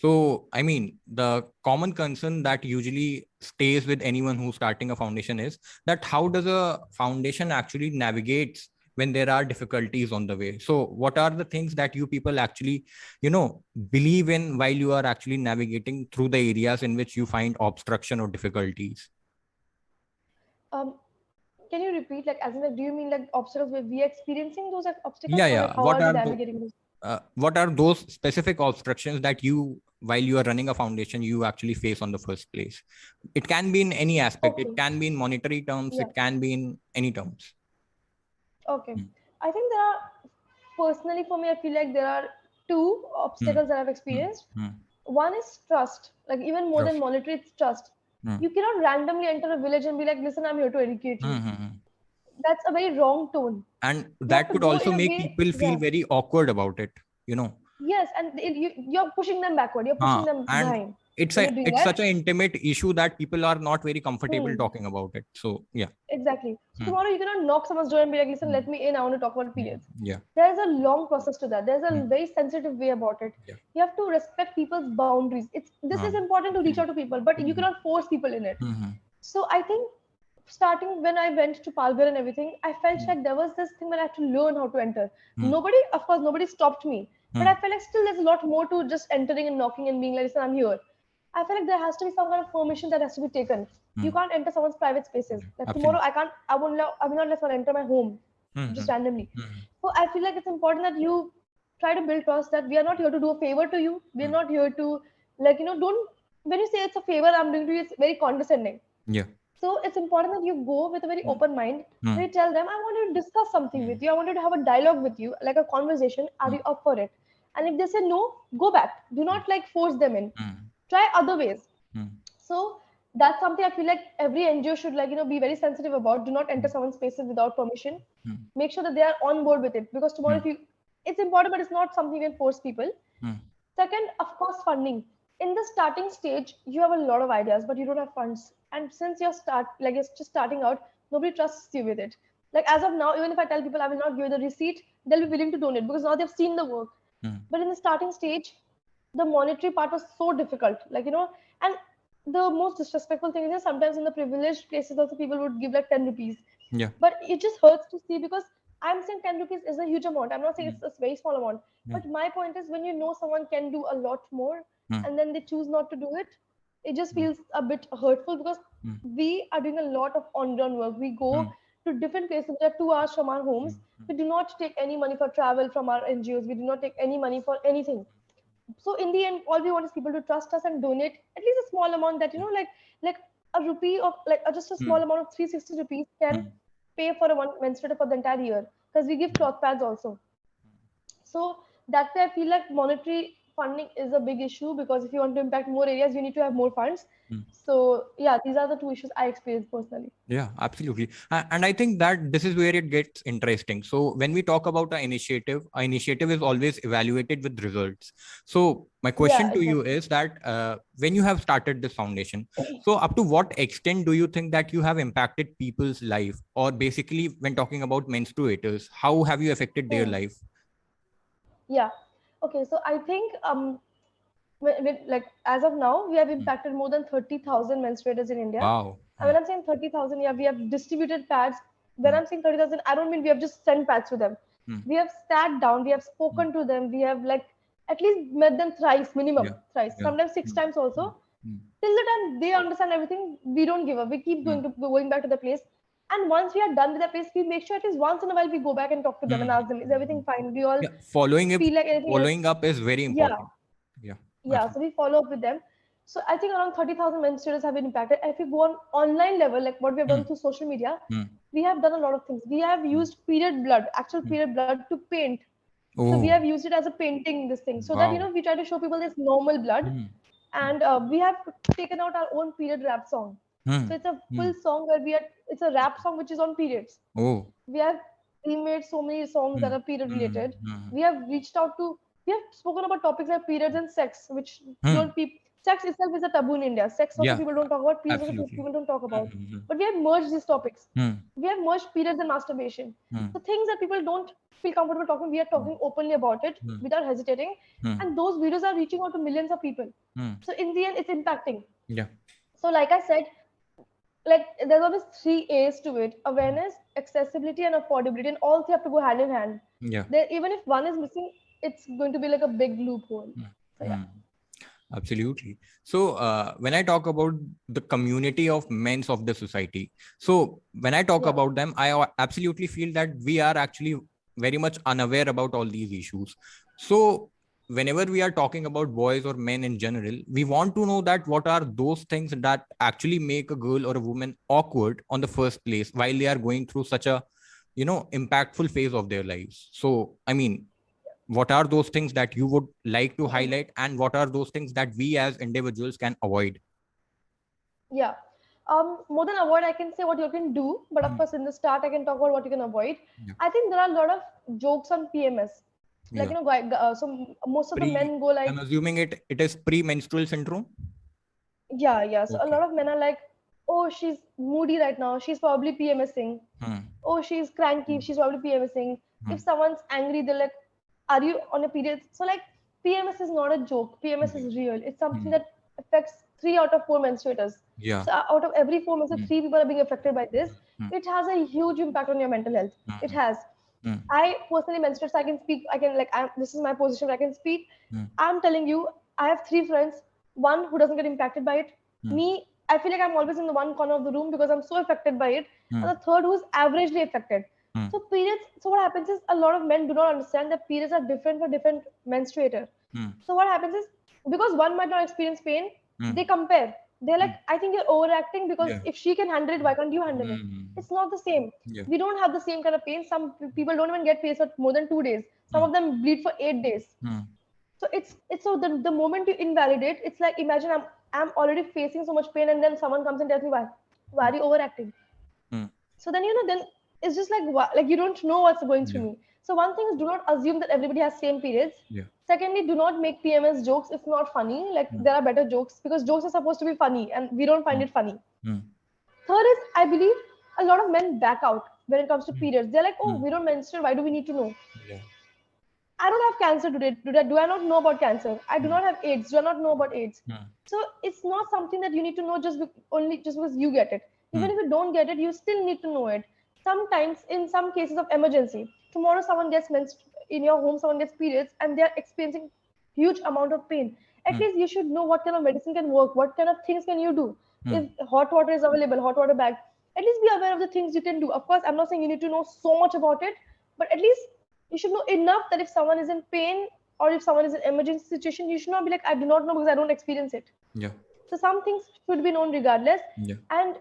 So, I mean, the common concern that usually stays with anyone who's starting a foundation is that how does a foundation actually navigates when there are difficulties on the way? So, what are the things that you people actually, believe in while you are actually navigating through the areas in which you find obstruction or difficulties? Um, can you repeat, like, as in, like, do you mean like obstacles where we are experiencing those like, obstacles, Yeah, or yeah. like how are we navigating those? What are those specific obstructions that you, while you are running a foundation, you actually face on the first place? It can be in any aspect. It Okay, can be in monetary terms. yeah, It can be in any terms. okay. Hmm. I think there are, personally for me, I feel like there are two Hmm. obstacles that I've Hmm. experienced. Hmm. One is trust, like even more than Trust. monetary, it's trust. Hmm. You cannot randomly enter a village and be like, listen, I'm here to educate Hmm. you. Hmm. Hmm. That's a very wrong tone. And You have that to could go also in a make way, people feel yeah, very awkward about it, you know. yes, and you're pushing them backward, you're pushing them And behind it's when you're doing it's that. such an intimate issue that people are not very comfortable Hmm. talking about it. So yeah. Exactly. So Hmm. tomorrow you cannot knock someone's door and be like, listen, Hmm. let me in. I want to talk about Hmm. periods. Yeah. There's a long process to that. There's Hmm. a very sensitive way about it. Yeah. You have to respect people's boundaries. This is important to reach out to Absolutely. people, but you Hmm. cannot force people in it. Hmm. So I think starting when I went to Palghar and everything, I felt Hmm. like there was this thing where I had to learn how to enter. Hmm. Nobody, of course, nobody stopped me, but Hmm. I felt like still there's a lot more to just entering and knocking and being like, listen, I'm here. I feel like there has to be some kind of permission that has to be taken. You Hmm. can't enter someone's private spaces. Like tomorrow, Absolutely. I will not let someone enter my home just Hmm. randomly. Hmm. So I feel like it's important that you try to build trust that we are not here to do a favor to you. We are Hmm. not here to, like, don't, when you say it's a favor I'm doing to you, it's very condescending. Yeah. So it's important that you go with a very Hmm. open mind. Hmm. We tell them, I want to discuss something Hmm. with you. I wanted to have a dialogue with you, like a conversation. Are Hmm. you up for it? And if they say no, go back. Do not like force them in. Hmm. Try other ways. Hmm. So that's something I feel like every NGO should, like, be very sensitive about. Do not enter someone's spaces without permission. Hmm. Make sure that they are on board with it, because tomorrow Hmm. if you, it's important, but it's not something you can force people. Hmm. Second, of course, funding. In the starting stage, you have a lot of ideas, but you don't have funds. And since you're just starting out, nobody trusts you with it. Like as of now, even if I tell people I will not give you the receipt, they'll be willing to donate because now they've seen the work. Hmm. But in the starting stage, the monetary part was so difficult. And the most disrespectful thing is that sometimes in the privileged places also people would give like 10 rupees. Yeah. But it just hurts to see, because I'm saying 10 rupees is a huge amount. I'm not saying Hmm. it's a very small amount. Hmm. But my point is, when you know someone can do a lot more Hmm. and then they choose not to do it, it just Hmm. feels a bit hurtful, because Hmm. we are doing a lot of on-ground work. We Hmm. go to different places which are 2 hours from our homes. Hmm. We do not take any money for travel from our NGOs. We do not take any money for anything. So in the end, all we want is people to trust us and donate at least a small amount, that like a rupee of like just a small Hmm. amount of 360 rupees can Hmm. pay for a one menstruator for the entire year, because we give cloth pads also. So that way I feel like monetary funding is a big issue, because if you want to impact more areas, you need to have more funds. Hmm. So yeah, these are the two issues I experienced personally. Yeah, absolutely. And I think that this is where it gets interesting. So when we talk about an initiative is always evaluated with results. So my Yeah, question to you exactly. is that when you have started this foundation, so up to what extent do you think that you have impacted people's life? Or basically, when talking about menstruators, how have you affected their Hmm. life? Yeah. Okay, so I think like as of now, we have Hmm. impacted more than 30,000 menstruators in India. Wow. And Hmm. when I'm saying 30,000, yeah, we have distributed pads. When Hmm. I'm saying 30,000, I don't mean we have just sent pads to them. Hmm. We have sat down, we have Hmm. spoken to them, we have like at least met them thrice, minimum Yeah. thrice, Yeah. sometimes six Hmm. times Hmm. also. Hmm. Till the time they understand everything, we don't give up. We keep Hmm. going back to the place. And once we are done with the place, we make sure at least once in a while we go back and talk to them Hmm. and ask them, is everything fine? Do you all Yeah, feel like anything else? following up is very Yeah, important. Yeah, yeah, so absolutely. we follow up with them. So I think around 30,000 men students have been impacted. And if you go on online level, like what we have Hmm. done through social media, Hmm. we have done a lot of things. We have Hmm. used period blood, actual Hmm. period blood to paint. So we have Oh, used it as a painting, this thing, so that wow. we try to show people this normal blood. Hmm. And we have taken out our own period rap song. Hmm. So it's a Hmm. full song where it's a rap song which is on periods. Oh. We have remade so many songs Hmm. that are period Hmm. related. Hmm. We have reached out to, we have spoken about topics like periods and sex, which Hmm. don't people, sex itself is a taboo in India. Sex also Yeah, people don't talk about. Periods also absolutely. people don't talk about. Mm-hmm. But we have merged these topics. Hmm. We have merged periods and masturbation. Hmm. So things that people don't feel comfortable talking, we are Hmm. talking openly about it Hmm. without hesitating. Hmm. And those videos are reaching out to millions of people. Hmm. So in the end, it's impacting. Yeah. So like I said, like there's always three A's to it: awareness, accessibility, and affordability. And all three have to go hand in hand. Yeah. There, even if one is missing, it's going to be like a big loophole. Hmm. So yeah. Hmm. Absolutely. So, when I talk about the community of men of the society, so when I talk Yeah. about them, I absolutely feel that we are actually very much unaware about all these issues. So, whenever we are talking about boys or men in general, we want to know that what are those things that actually make a girl or a woman awkward on the first place while they are going through such a, impactful phase of their lives. So, I mean, what are those things that you would like to highlight, and what are those things that we as individuals can avoid? Yeah. More than avoid, I can say what you can do, but of Hmm. course, in the start, I can talk about what you can avoid. Yeah. I think there are a lot of jokes on PMS. Like, Yeah. so most of the Pre, men go I'm like, assuming it is premenstrual syndrome. yeah, yeah. So a Okay. lot of men are like, oh, she's moody right now. She's probably PMSing. Hmm. Oh, she's cranky. Hmm. She's probably PMSing. Hmm. If someone's angry, they're like, are you on a period? So like, PMS is not a joke. PMS Yeah. is real. It's something Hmm. that affects 3 out of 4 menstruators. Yeah. So out of every 4 menstruators, Hmm. 3 people are being affected by this. Hmm. It has a huge impact on your mental health. It Hmm. has. Hmm. I personally menstruate, so I can speak. I can like, this is my position. I can speak. Hmm. I'm telling you, I have 3 friends. One who doesn't get impacted by it. Hmm. Me, I feel like I'm always in the one corner of the room because I'm so affected by it. Hmm. And the third who's averagely affected. Hmm. So periods. So what happens is a lot of men do not understand that periods are different for different menstruator. Hmm. So what happens is because one might not experience pain, Hmm. they compare. They're like, Hmm. I think you're overacting because Yeah. if she can handle it, why can't you handle it? Hmm. It's not the same. Yeah. We don't have the same kind of pain. Some people don't even get pain for more than 2 days. Some Hmm. of them bleed for 8 days. Hmm. So it's so the moment you invalidate, it's like imagine I'm already facing so much pain and then someone comes and tells me why Hmm. are you overacting? Hmm. So then then it's just like like you don't know what's going through Yeah. me. So one thing is do not assume that everybody has same periods. Yeah. Secondly, do not make PMS jokes. It's not funny. Like Hmm. there are better jokes because jokes are supposed to be funny and we don't find Hmm. it funny. Hmm. Third is I believe a lot of men back out when it comes to Hmm. periods. They're like, oh, Hmm. we don't menstruate. Why do we need to know? Yeah. I don't have cancer today. Do I not know about cancer? I do Hmm. not have AIDS. Do I not know about AIDS? Hmm. So it's not something that you need to know only just because you get it. Even Hmm. if you don't get it, you still need to know it. Sometimes, in some cases of emergency, tomorrow someone gets in your home, someone gets periods, and they're experiencing huge amount of pain. At Hmm. least you should know what kind of medicine can work. What kind of things can you do? Hmm. If hot water is available, hot water bag. At least be aware of the things you can do. Of course, I'm not saying you need to know so much about it, but at least you should know enough that if someone is in pain or if someone is in emergency situation, you should not be like, I do not know because I don't experience it. Yeah. So some things should be known regardless. Yeah. And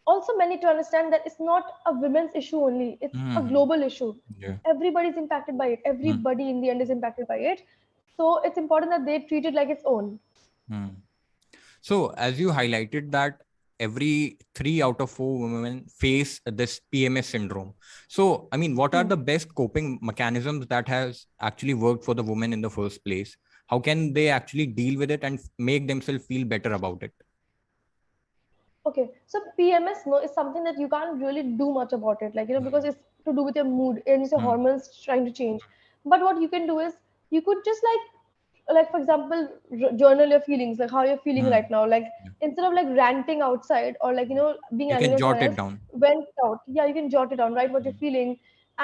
also men need to understand that it's not a women's issue only, it's a Hmm. global issue. Yeah. Everybody's impacted by it. Hmm. Everybody in the end is impacted by it. So it's important that they treat it like its own. Hmm. So, as you highlighted that every 3 out of 4 women face this PMS syndrome. So, I mean, what are Hmm. the best coping mechanisms that has actually worked for the woman in the first place? How can they actually deal with it and make themselves feel better about it? Okay, so PMS no is something that you can't really do much about it, like because it's to do with your mood and it's your Hmm. hormones trying to change. But what you can do is you could just like for example, journal your feelings, like how you're feeling Hmm. right now. Like Yeah. instead of like ranting outside or like being You angry can at jot someone it else, down. vent out. Yeah, you can jot it down, write what you're Hmm. feeling,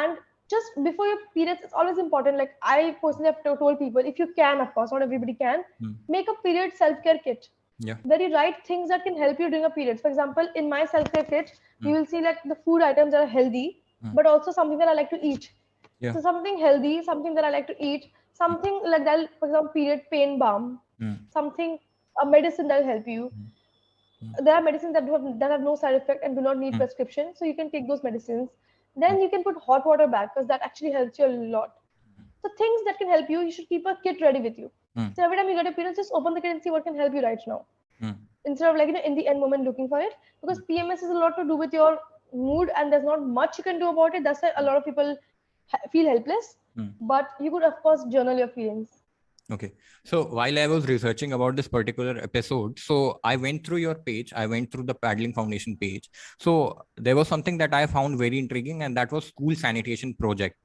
and just before your periods, it's always important. Like I personally have told people, if you can, of course, not everybody can, Hmm. make a period self-care kit Yeah. where you write things that can help you during a period. For example, in my self-care kit, Hmm. you will see like the food items that are healthy, Hmm. but also something that I like to eat. Yeah. So something healthy, something that I like to eat, Hmm. something like that, for example, period pain balm, Hmm. something, a medicine that will help you. Hmm. Hmm. There are medicines that have no side effect and do not need Hmm. prescription, so you can take those medicines. Hmm. Then you can put hot water back because that actually helps you a lot. So things that can help you, you should keep a kit ready with you. Hmm. So every time you get a period, just open the kit and see what can help you right now Hmm. instead of like in the end moment looking for it, because PMS is a lot to do with your mood and there's not much you can do about it. That's why a lot of people feel helpless, Hmm. but you could of course journal your feelings. Okay. So while I was researching about this particular episode, so I went through your page, I went through the Paddling Foundation page. So there was something that I found very intriguing, and that was school sanitation project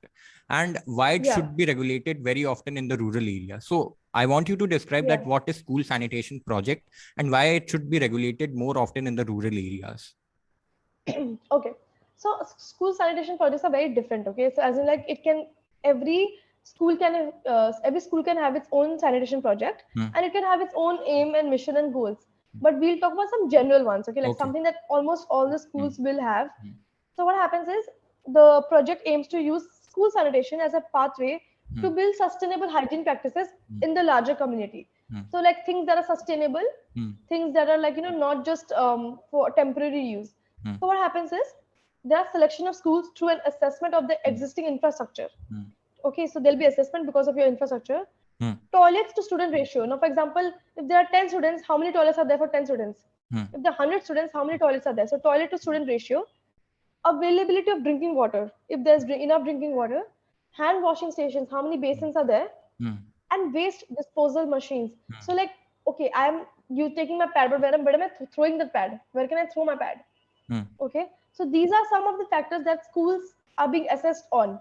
and why it Yeah, should be regulated very often in the rural area. So I want you to describe yeah. that what is school sanitation project and why it should be regulated more often in the rural areas. Okay. So school sanitation projects are very different. Okay. So as in like it can every every school can have its own sanitation project, Hmm. and it can have its own aim and mission and goals. But we'll talk about some general ones. Okay, like Okay. something that almost all the Hmm. schools will have. Hmm. So what happens is the project aims to use school sanitation as a pathway Hmm. to build sustainable hygiene practices Hmm. in the larger community. Hmm. So like things that are sustainable, Hmm. things that are like not just for temporary use. Hmm. So what happens is there are selection of schools through an assessment of the Hmm. existing infrastructure. Hmm. Okay, so there'll be assessment because of your infrastructure. Hmm. Toilets to student ratio. Now, for example, if there are 10 students, how many toilets are there for 10 students? Hmm. If there are 100 students, how many toilets are there? So toilet to student ratio. Availability of drinking water. If there's enough drinking water. Hand washing stations, how many basins are there? Hmm. And waste disposal machines. Hmm. So like, okay, I'm you taking my pad, but where am I throwing the pad? Where can I throw my pad? Hmm. Okay, so these are some of the factors that schools are being assessed on.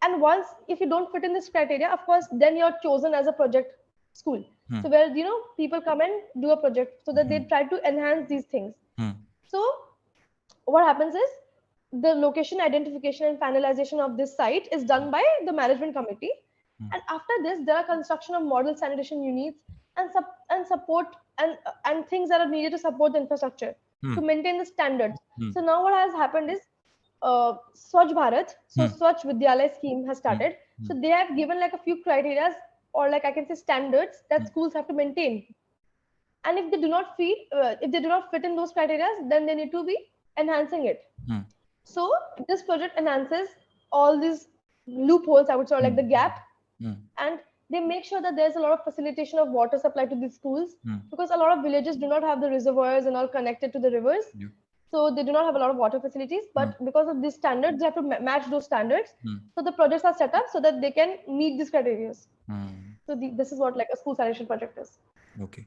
And once, if you don't fit in this criteria, of course, then you're chosen as a project school. Hmm. So where people come and do a project so that they Hmm. try to enhance these things. Hmm. So what happens is the location identification and finalization of this site is done by the management committee. Hmm. And after this, there are construction of model sanitation units and support and things that are needed to support the infrastructure Hmm. to maintain the standards. Hmm. So now what has happened is Swachh Bharat, so Hmm. Swachh Vidyalaya scheme has Hmm. started. Hmm. So they have given like a few criteria or like I can say standards that Hmm. schools have to maintain. And if they do not fit in those criteria, then they need to be enhancing it. Hmm. So this project enhances all these loopholes, I would say, or like the gap, Hmm. and they make sure that there's a lot of facilitation of water supply to these schools Hmm. because a lot of villages do not have the reservoirs and all connected to the rivers. Yeah. So they do not have a lot of water facilities, Hmm. but because of these standards, they have to match those standards. Hmm. So the projects are set up so that they can meet these criteria. Hmm. So this is what like a school sanitation project is. Okay.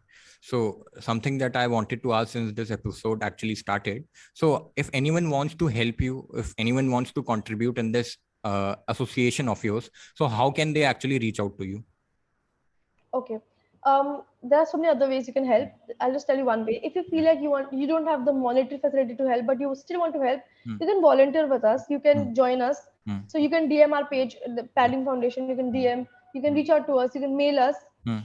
So something that I wanted to ask since this episode actually started. So if anyone wants to help you, if anyone wants to contribute in this association of yours, so how can they actually reach out to you? Okay. There are so many other ways you can help. I'll just tell you one way. If you feel like you don't have the monetary facility to help, but you still want to help, Hmm. you can volunteer with us. You Hmm. can join us. Hmm. So you can DM our page, the Padding Foundation. You can DM. You can reach out to us. You can mail us. Hmm.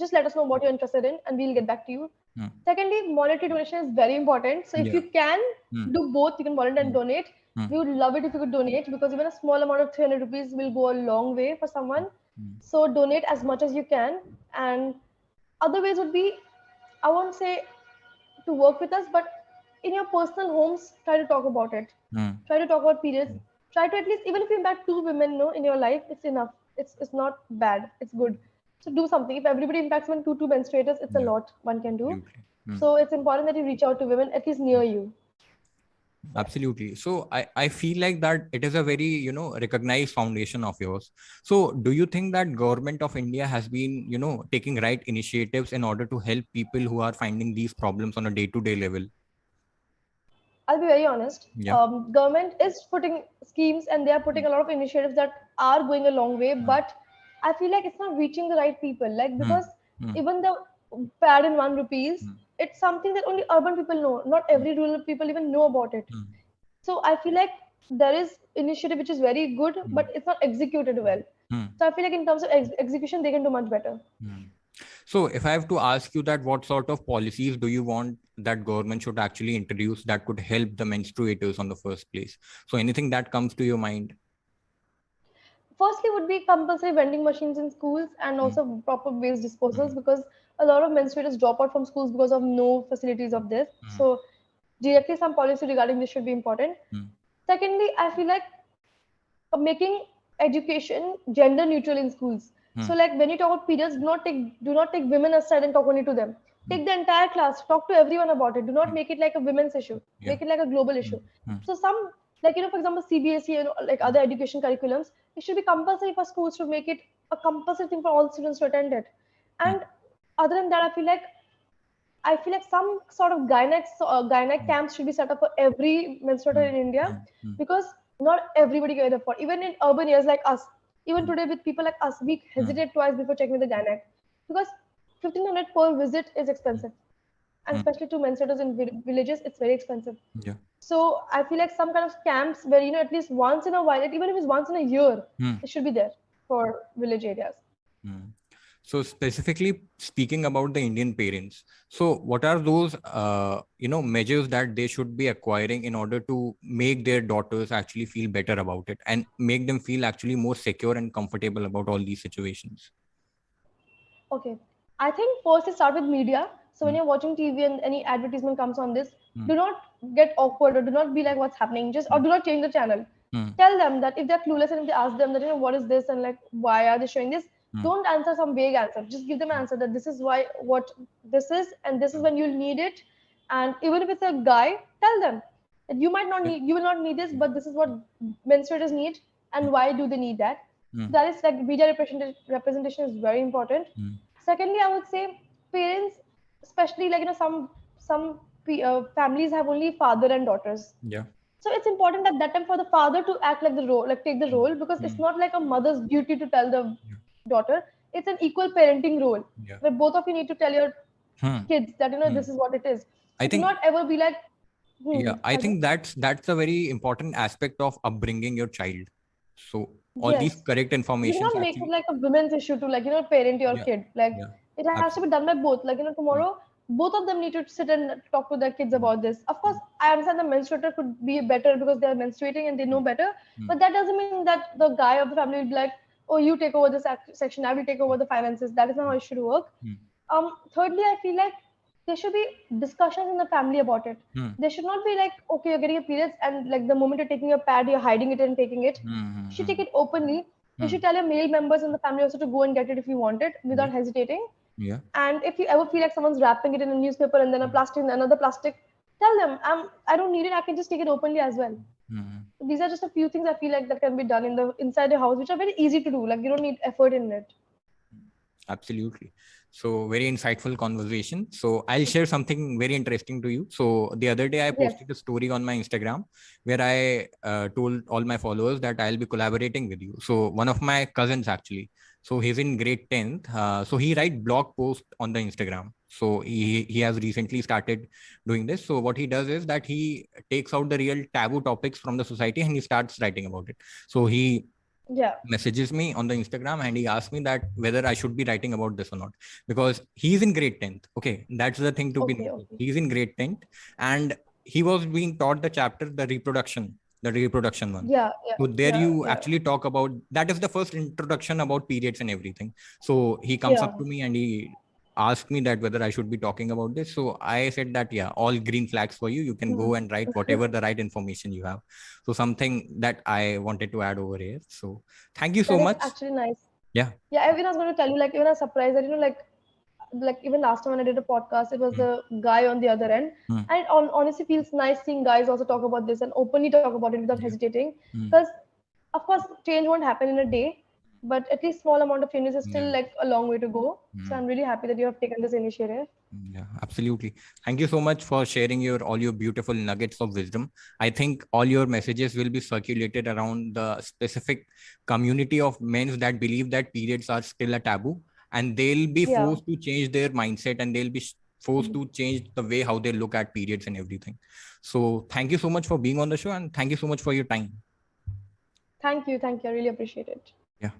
Just let us know what you're interested in, and we'll get back to you. Hmm. Secondly, monetary donation is very important. So if Yeah. you can Hmm. do both, you can volunteer and Hmm. donate. Hmm. We would love it if you could donate because even a small amount of 300 rupees will go a long way for someone. Hmm. So donate as much as you can. And other ways would be, I won't say to work with us, but in your personal homes, try to talk about it. Hmm. Try to talk about periods. Try to at least, even if you impact two women in your life, it's enough. It's not bad. It's good. So do something. If everybody impacts even two menstruators, it's a Yeah. lot one can do. Absolutely. Hmm. So it's important that you reach out to women at least near you. Absolutely. So I feel like that it is a very, recognized foundation of yours. So do you think that government of India has been, taking right initiatives in order to help people who are finding these problems on a day-to-day level? I'll be very honest. Yeah. Government is putting schemes and they are putting a lot of initiatives that are going a long way, Hmm. but I feel like it's not reaching the right people. Like Hmm. because Hmm. even the pad in 1 rupees, Hmm. it's something that only urban people know. Not every rural people even know about it. Hmm. So I feel like there is initiative which is very good, Hmm. but it's not executed well. Hmm. So I feel like in terms of execution, they can do much better. Hmm. So if I have to ask you that, what sort of policies do you want that government should actually introduce that could help the menstruators on the first place? So anything that comes to your mind? Firstly would be compulsory vending machines in schools and Hmm. also proper waste Hmm. disposals because a lot of menstruators drop out from schools because of no facilities of this. Hmm. So directly some policy regarding this should be important. Hmm. Secondly, I feel like making education gender neutral in schools. Hmm. So like when you talk about periods, do not take women aside and talk only to them. Hmm. Take the entire class, talk to everyone about it. Do not Hmm. make it like a women's issue. Yeah. Make it like a global Hmm. issue. Hmm. So some like for example CBSE and like other education curriculums, it should be compulsory for schools to make it a compulsory thing for all students to attend it. And other than that, I feel like some sort of gynac camps should be set up for every menstruator in India, because not everybody can afford. Even in urban areas like us, even today with people like us, we hesitate twice before checking with the gynac, because 1,500 per visit is expensive, and especially to menstruators in villages, it's very expensive. Yeah. So I feel like some kind of camps where, at least once in a while, like even if it's once in a year, it should be there for village areas. So specifically speaking about the Indian parents, so what are those measures that they should be acquiring in order to make their daughters actually feel better about it and make them feel actually more secure and comfortable about all these situations? Okay. I think first you start with media. So when you're watching TV and any advertisement comes on this, do not get awkward or do not be like what's happening. Just or do not change the channel. Tell them that if they're clueless and if they ask them that what is this and like why are they showing this, don't answer some vague answer. Just give them an answer that this is why what this is and this is when you'll need it. And even if it's a guy, tell them that you will not need this, but this is what menstruators need and why do they need that. That is like media representation is very important. Secondly, I would say parents, especially like some families have only father and daughters. Yeah. So it's important at that time for the father to act like the role, like take the role, because it's not like a mother's duty to tell the daughter. It's an equal parenting role where both of you need to tell your kids that this is what it is. I So do think not ever be like. I think that's a very important aspect of upbringing your child. So all these Yes. correct You informations cannot make it actually. like a women's issue to parent your Yeah. kid. Like Yeah. it has to be done by both. Like tomorrow both of them need to sit and talk to their kids about this. Of course, I understand the menstruator could be better because they are menstruating and they know better, but that doesn't mean that the guy of the family will be like, oh, you take over this section, I will take over the finances. That is not how it should work. Thirdly, I feel like there should be discussions in the family about it. There should not be like, okay, you're getting a periods and like the moment you're taking your pad, you're hiding it and taking it. You should take it openly. You should tell your male members in the family also to go and get it if you want it without hesitating. Yeah. And if you ever feel like someone's wrapping it in a newspaper and then a plastic, another plastic, tell them, I don't need it. I can just take it openly as well. These are just a few things I feel like that can be done inside the house, which are very easy to do. Like you don't need effort in it. Absolutely. So very insightful conversation. So I'll share something very interesting to you. So the other day I posted a story on my Instagram where I told all my followers that I'll be collaborating with you. So one of my cousins actually, so he's in grade 10th. So he write blog post on the Instagram. So he has recently started doing this. So what he does is that he takes out the real taboo topics from the society and he starts writing about it. So he messages me on the Instagram and he asked me that whether I should be writing about this or not, because he's in grade 10th. Okay, that's the thing to be noted. He's in grade 10th and he was being taught the chapter, the reproduction one. So there you actually talk about, that is the first introduction about periods and everything. So he comes up to me and he asked me that whether I should be talking about this. So I said that, yeah, all green flags for you. You can go and write whatever the right information you have. So something that I wanted to add over here. So thank you so much. That's actually nice. Yeah. Yeah, even I was going to tell you, like, even I was surprised that, like even last time when I did a podcast, it was the guy on the other end. And it honestly feels nice seeing guys also talk about this and openly talk about it without hesitating. Because, of course, change won't happen in a day, but at least small amount of changes is still like a long way to go. So I'm really happy that you have taken this initiative. Yeah, absolutely. Thank you so much for sharing all your beautiful nuggets of wisdom. I think all your messages will be circulated around the specific community of men that believe that periods are still a taboo, and they'll be forced to change their mindset and they'll be forced to change the way how they look at periods and everything. So thank you so much for being on the show and thank you so much for your time. Thank you. I really appreciate it. Yeah.